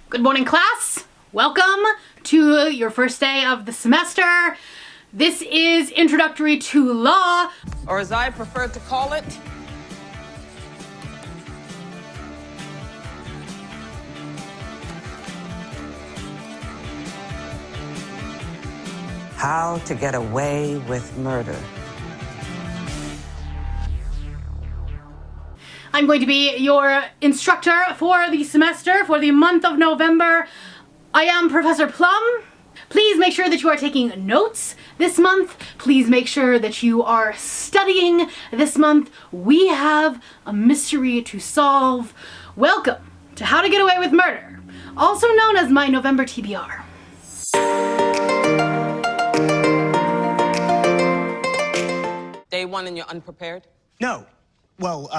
Good morning, class. Welcome to your first day of the semester. This is Introductory to Law, or as I prefer to call it, How to Get Away with Murder. I'm going to be your instructor for the semester, for the month of November. I am Professor Plum. Please make sure that you are taking notes this month. Please make sure that you are studying this month. We have a mystery to solve. Welcome to How to Get Away with Murder, also known as my November TBR. day one and you're unprepared? No. Well,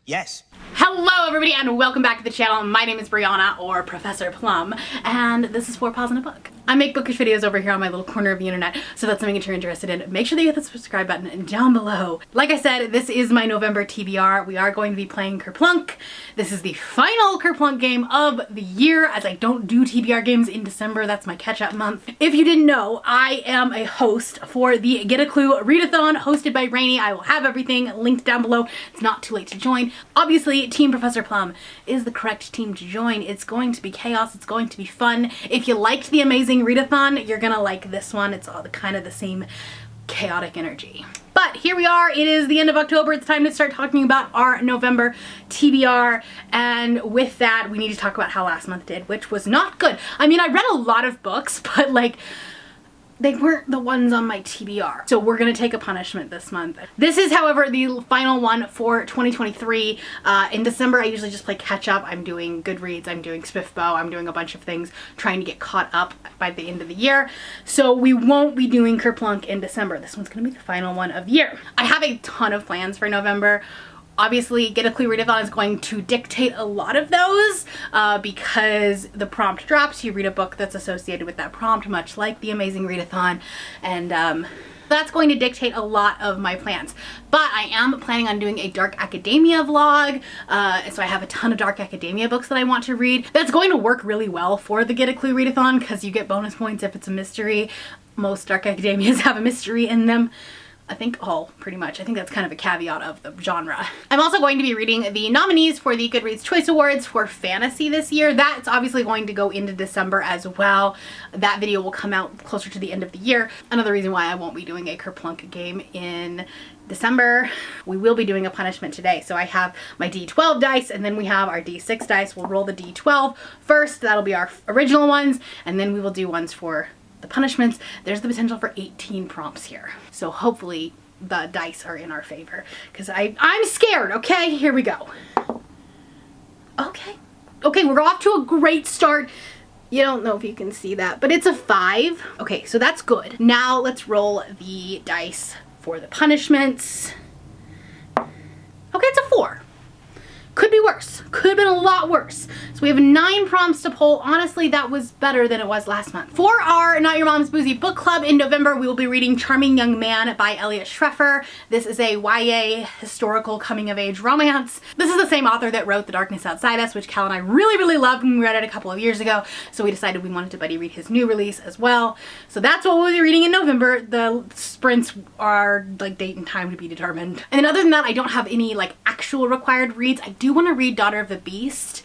yes. Hello everybody and welcome back to the channel. My name is Brianna, or Professor Plum, and this is 4 Paws in a Book. I make bookish videos over here on my little corner of the internet, so that's something that you're interested in. Make sure that you hit the subscribe button down below. Like I said, this is my November TBR. We are going to be playing Kerplunk. This is the final Kerplunk game of the year, as I don't do TBR games in December. That's my catch-up month. If you didn't know, I am a host for the Get a Clue Readathon hosted by Rainy. I will have everything linked down below. It's not too late to join. Obviously, Team Professor Plum is the correct team to join. It's going to be chaos. It's going to be fun. If you liked the amazing Readathon, you're gonna like this one. It's all kind of the same chaotic energy. But here we are. It is the end of October. It's time to start talking about our November TBR. And with that, we need to talk about how last month did, which was not good. I mean, I read a lot of books, but like, they weren't the ones on my TBR. So we're gonna take a punishment this month. This is, however, the final one for 2023. In December, I usually just play catch up. I'm doing Goodreads, I'm doing Spiffbo, I'm doing a bunch of things, trying to get caught up by the end of the year. So we won't be doing Kerplunk in December. This one's gonna be the final one of the year. I have a ton of plans for November. Obviously, Get a Clue Readathon is going to dictate a lot of those because the prompt drops. You read a book that's associated with that prompt, much like the amazing Readathon, and that's going to dictate a lot of my plans. But I am planning on doing a Dark Academia vlog, so I have a ton of Dark Academia books that I want to read. That's going to work really well for the Get a Clue Readathon because you get bonus points if it's a mystery. Most Dark Academias have a mystery in them. I think all, pretty much. I think that's kind of a caveat of the genre. I'm also going to be reading the nominees for the Goodreads Choice Awards for fantasy this year. That's obviously going to go into December as well. That video will come out closer to the end of the year. Another reason why I won't be doing a Kerplunk game in December. We will be doing a punishment today. So I have my D12 dice, and then we have our D6 dice. We'll roll the D12 first. That'll be our original ones, and then we will do ones for the punishments. There's the potential for 18 prompts here. So hopefully the dice are in our favor, because I'm scared. Okay, here we go. Okay, we're off to a great start. You don't know if you can see that, but it's a 5. Okay, so that's good. Now let's roll the dice for the punishments. Okay, it's a 4. Could be worse. Could have been a lot worse. So we have 9 prompts to pull. Honestly, that was better than it was last month. For our Not Your Mom's Boozy book club in November, we will be reading Charming Young Man by Elliot Schreffer. This is a YA historical coming-of-age romance. This is the same author that wrote The Darkness Outside Us, which Cal and I really loved when we read it a couple of years ago. So we decided we wanted to buddy read his new release as well. So that's what we'll be reading in November. The sprints are like date and time to be determined. And then other than that, I don't have any like actual required reads. I do want to read Daughter of the Beast.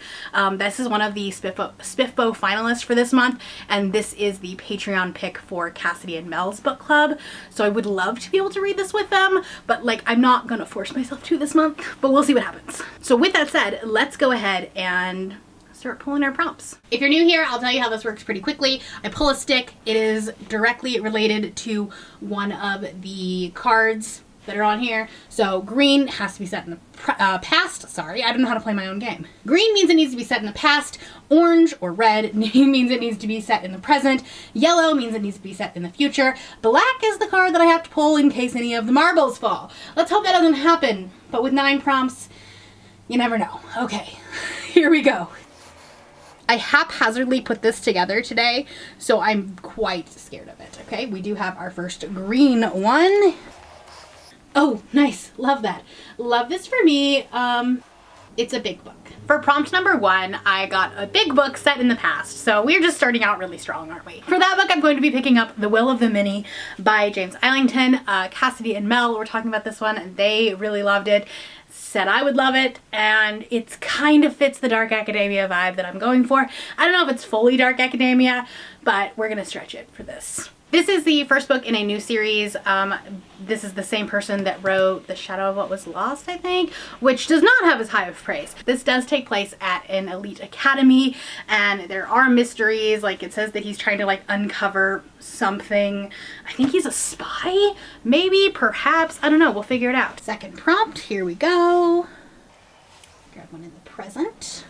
This is one of the Spiffbo finalists for this month, and this is the Patreon pick for Cassidy and Mel's book club. So I would love to be able to read this with them, but like I'm not gonna force myself to this month, but we'll see what happens. So with that said, let's go ahead and start pulling our prompts. If you're new here, I'll tell you how this works pretty quickly. I pull a stick. It is directly related to one of the cards that are on here. So green has to be set in the past. Sorry, I don't know how to play my own game. Green means it needs to be set in the past. Orange or red means it needs to be set in the present. Yellow means it needs to be set in the future. Black is the card that I have to pull in case any of the marbles fall. Let's hope that doesn't happen. But with 9 prompts, you never know. Okay, here we go. I haphazardly put this together today, so I'm quite scared of it. Okay, we do have our first green one. Oh, nice. Love that. Love this for me. It's a big book. For prompt number 1, I got a big book set in the past, so we're just starting out really strong, aren't we? For that book, I'm going to be picking up The Will of the Many by James Islington. Cassidy and Mel were talking about this one, and they really loved it. Said I would love it, and it's kind of fits the dark academia vibe that I'm going for. I don't know if it's fully dark academia, but we're gonna stretch it for this. This is the first book in a new series. This is the same person that wrote The Shadow of What Was Lost, I think, which does not have as high of praise. This does take place at an elite academy, and there are mysteries. Like, it says that he's trying to like uncover something. I think he's a spy, maybe, perhaps, I don't know, we'll figure it out. Second prompt, here we go. Grab one in the present.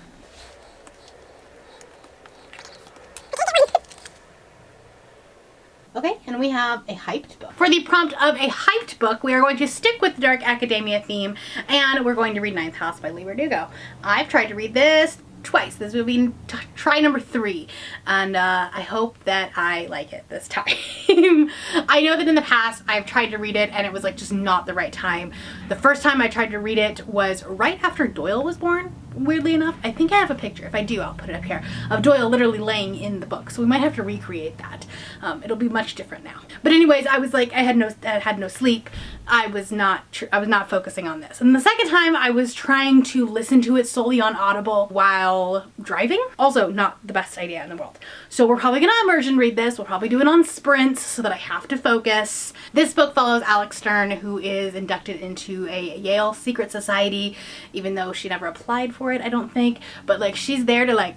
Okay, and we have a hyped book. For the prompt of a hyped book, we are going to stick with the dark academia theme, and we're going to read Ninth House by Leigh Bardugo. I've tried to read this twice. This will be try number 3, and I hope that I like it this time. I know that in the past I've tried to read it and it was like just not the right time. The first time I tried to read it was right after Doyle was born, weirdly enough. I think I have a picture. If I do, I'll put it up here, of Doyle literally laying in the book, so we might have to recreate that. It'll be much different now. But anyways, I was like, I had no sleep. I was not focusing on this. And the second time I was trying to listen to it solely on Audible while driving. Also not the best idea in the world. So we're probably gonna immersion read this. We'll probably do it on sprints so that I have to focus. This book follows Alex Stern, who is inducted into a Yale secret society, even though she never applied for it, I don't think. But like, she's there to like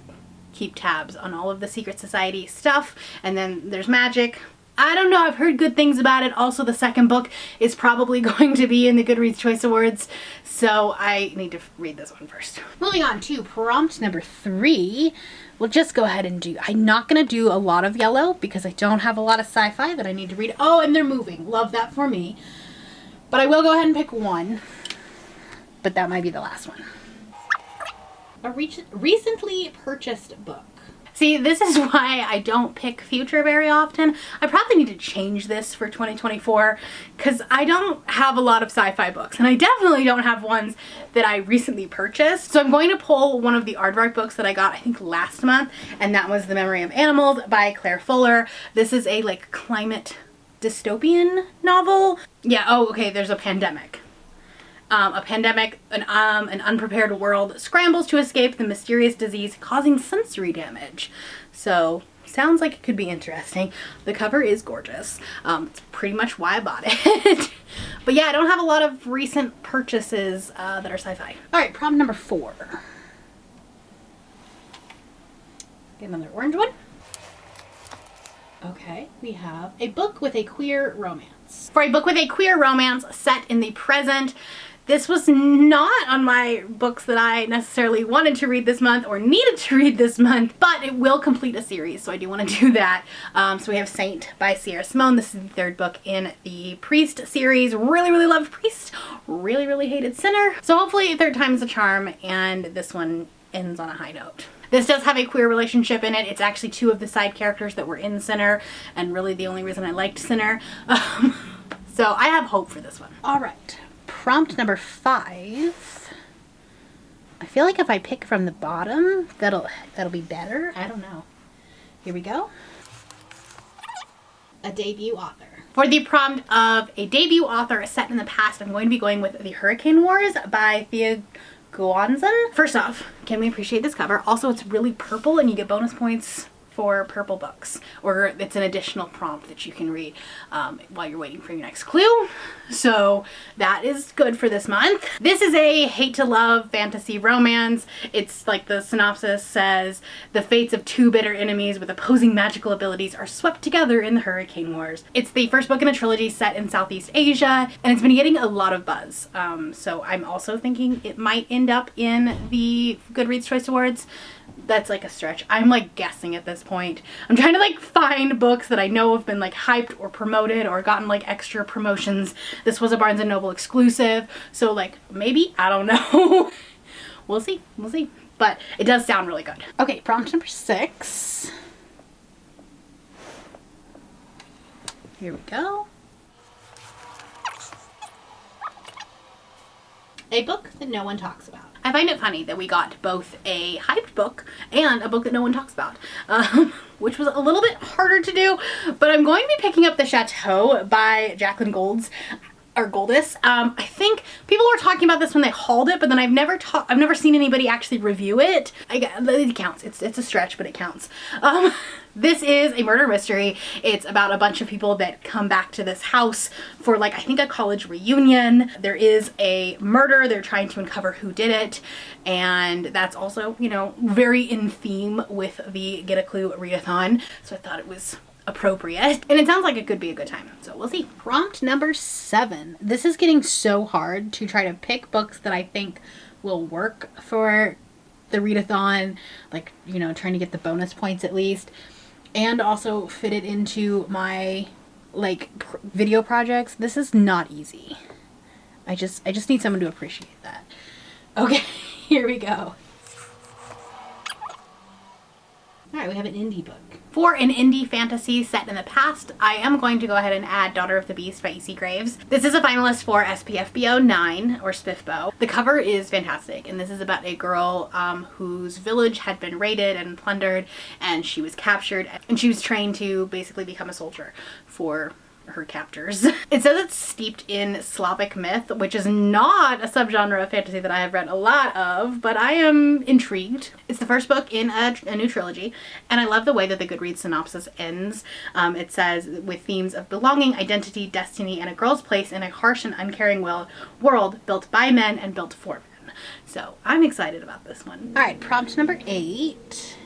keep tabs on all of the secret society stuff. And then there's magic. I don't know, I've heard good things about it. Also, the second book is probably going to be in the Goodreads Choice Awards, so I need to read this one first. Moving on to prompt number 3, we'll just go ahead and do, I'm not gonna do a lot of yellow because I don't have a lot of sci-fi that I need to read. Oh, and they're moving, love that for me. But I will go ahead and pick one, but that might be the last one. A recently purchased book. See, this is why I don't pick future very often. I probably need to change this for 2024 because I don't have a lot of sci-fi books, and I definitely don't have ones that I recently purchased. So I'm going to pull one of the aardvark books that I got, I think, last month, and that was The Memory of Animals by Claire Fuller. This is a like climate dystopian novel. Yeah, oh, okay, there's a pandemic. An unprepared world scrambles to escape the mysterious disease causing sensory damage. So, sounds like it could be interesting. The cover is gorgeous. It's pretty much why I bought it. But yeah, I don't have a lot of recent purchases that are sci-fi. Alright, prompt number 4. Get another orange one. Okay, we have a book with a queer romance. For a book with a queer romance set in the present, this was not on my books that I necessarily wanted to read this month or needed to read this month, but it will complete a series, so I do want to do that. So we have Saint by Sierra Simone. This is the 3rd book in the Priest series. Really, really loved Priest. Really, really hated Sinner. So hopefully 3rd time's a charm, and this one ends on a high note. This does have a queer relationship in it. It's actually 2 of the side characters that were in Sinner, and really the only reason I liked Sinner. So I have hope for this one. All right. Prompt number 5. I feel like if I pick from the bottom, that'll be better. I don't know. Here we go. A debut author. For the prompt of a debut author set in the past, I'm going to be going with The Hurricane Wars by Thea Guanzon. First off, can we appreciate this cover? Also, it's really purple and you get bonus points for purple books, or it's an additional prompt that you can read while you're waiting for your next clue. So that is good for this month. This is a hate to love fantasy romance. It's like the synopsis says, the fates of 2 bitter enemies with opposing magical abilities are swept together in the Hurricane Wars. It's the first book in a trilogy set in Southeast Asia, and it's been getting a lot of buzz. So I'm also thinking it might end up in the Goodreads Choice Awards. That's like a stretch. I'm like guessing at this point. I'm trying to like find books that I know have been like hyped or promoted or gotten like extra promotions. This was a Barnes & Noble exclusive, so like maybe, I don't know. We'll see, but it does sound really good. Okay, prompt number 6. Here we go. A book that no one talks about. I find it funny that we got both a hyped book and a book that no one talks about, which was a little bit harder to do, but I'm going to be picking up The Chateau by Jacqueline Goldis. I think people were talking about this when they hauled it, but then I've never seen anybody actually review it. It counts. It's a stretch, but it counts. This is a murder mystery. It's about a bunch of people that come back to this house for, like, I think a college reunion. There is a murder. They're trying to uncover who did it. And that's also, you know, very in theme with the Get a Clue readathon. So I thought it was appropriate. And it sounds like it could be a good time. So we'll see. Prompt number 7. This is getting so hard to try to pick books that I think will work for the readathon. Like, you know, trying to get the bonus points at least. And also fit it into my, like, video projects. This is not easy. I just need someone to appreciate that. Okay, here we go. Alright, we have an indie book. For an indie fantasy set in the past, I am going to go ahead and add Daughter of the Beast by E.C. Graves. This is a finalist for SPFBO 9, or SPFBO. The cover is fantastic, and this is about a girl whose village had been raided and plundered, and she was captured, and she was trained to basically become a soldier for her captors. It says it's steeped in Slavic myth, which is not a subgenre of fantasy that I have read a lot of, but I am intrigued. It's the first book in a new trilogy, and I love the way that the Goodreads synopsis ends. It says, with themes of belonging, identity, destiny, and a girl's place in a harsh and uncaring world built by men and built for men. So I'm excited about this one. All right, prompt number 8.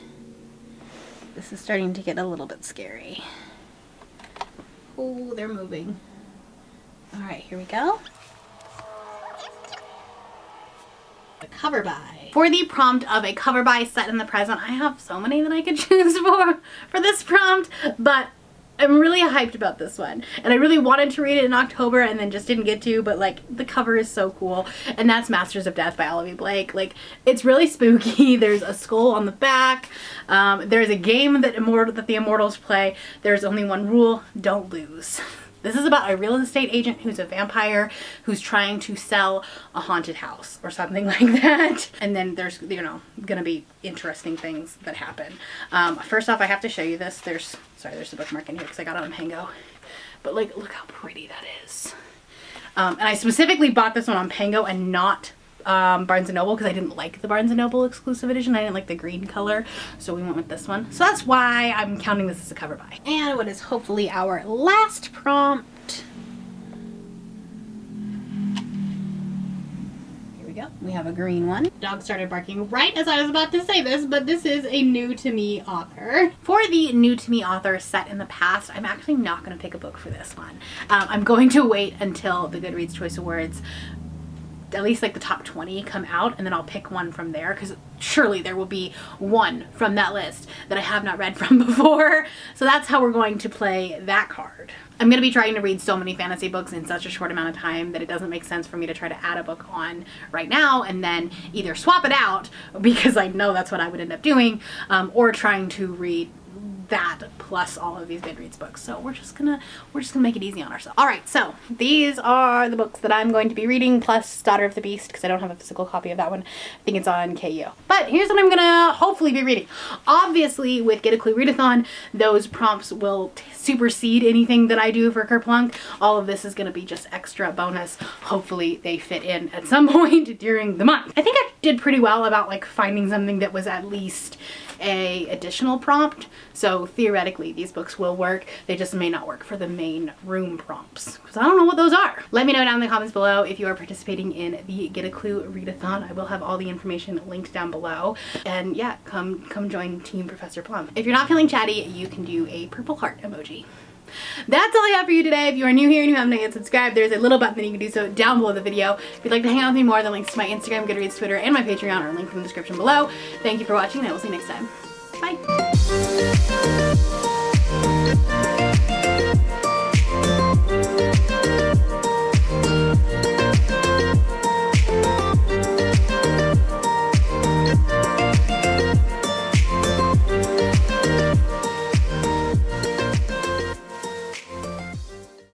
This is starting to get a little bit scary. Oh, they're moving. All right, here we go. A cover by. For the prompt of a cover by set in the present, I have so many that I could choose for this prompt, but I'm really hyped about this one. And I really wanted to read it in October and then just didn't get to, but like the cover is so cool. And that's Masters of Death by Olivia Blake. Like, it's really spooky. There's a skull on the back. There's a game that the Immortals play. There's only one rule: don't lose. This is about a real estate agent who's a vampire who's trying to sell a haunted house or something like that. And then there's, you know, gonna be interesting things that happen. First off, I have to show you this. There's a bookmark in here because I got it on Pango. But like, look how pretty that is. And I specifically bought this one on Pango and not Barnes & Noble because I didn't like the Barnes & Noble exclusive edition. I didn't like the green color, so we went with this one. So that's why I'm counting this as a cover by. And what is hopefully our last prompt. Here we go. We have a green one. Dog started barking right as I was about to say this, but this is a new to me author. For the new to me author set in the past, I'm actually not going to pick a book for this one. I'm going to wait until the Goodreads Choice Awards, at least like the top 20, come out, and then I'll pick one from there, because surely there will be one from that list that I have not read from before. So that's how we're going to play that card. I'm going to be trying to read so many fantasy books in such a short amount of time that it doesn't make sense for me to try to add a book on right now and then either swap it out, because I know that's what I would end up doing, or trying to read that plus all of these Goodreads books. So we're just gonna make it easy on ourselves. All right, so these are the books that I'm going to be reading, plus Daughter of the Beast, because I don't have a physical copy of that one. I think it's on KU. But here's what I'm gonna hopefully be reading. Obviously, with Get a Clue Readathon, those prompts will supersede anything that I do for Kerplunk. All of this is gonna be just extra bonus. Hopefully they fit in at some point during the month. I think I did pretty well about like finding something that was at least a additional prompt. So theoretically these books will work. They just may not work for the main room prompts, because I don't know what those are. Let me know down in the comments below if you are participating in the Get a Clue Readathon. I will have all the information linked down below. And yeah, come join Team Professor Plum. If you're not feeling chatty, you can do a purple heart emoji. That's all I have for you today. If you are new here and you haven't yet subscribed, there's a little button that you can do so down below the video. If you'd like to hang out with me more, the links to my Instagram, Goodreads, Twitter, and my Patreon are linked in the description below. Thank you for watching, and I will see you next time. Bye.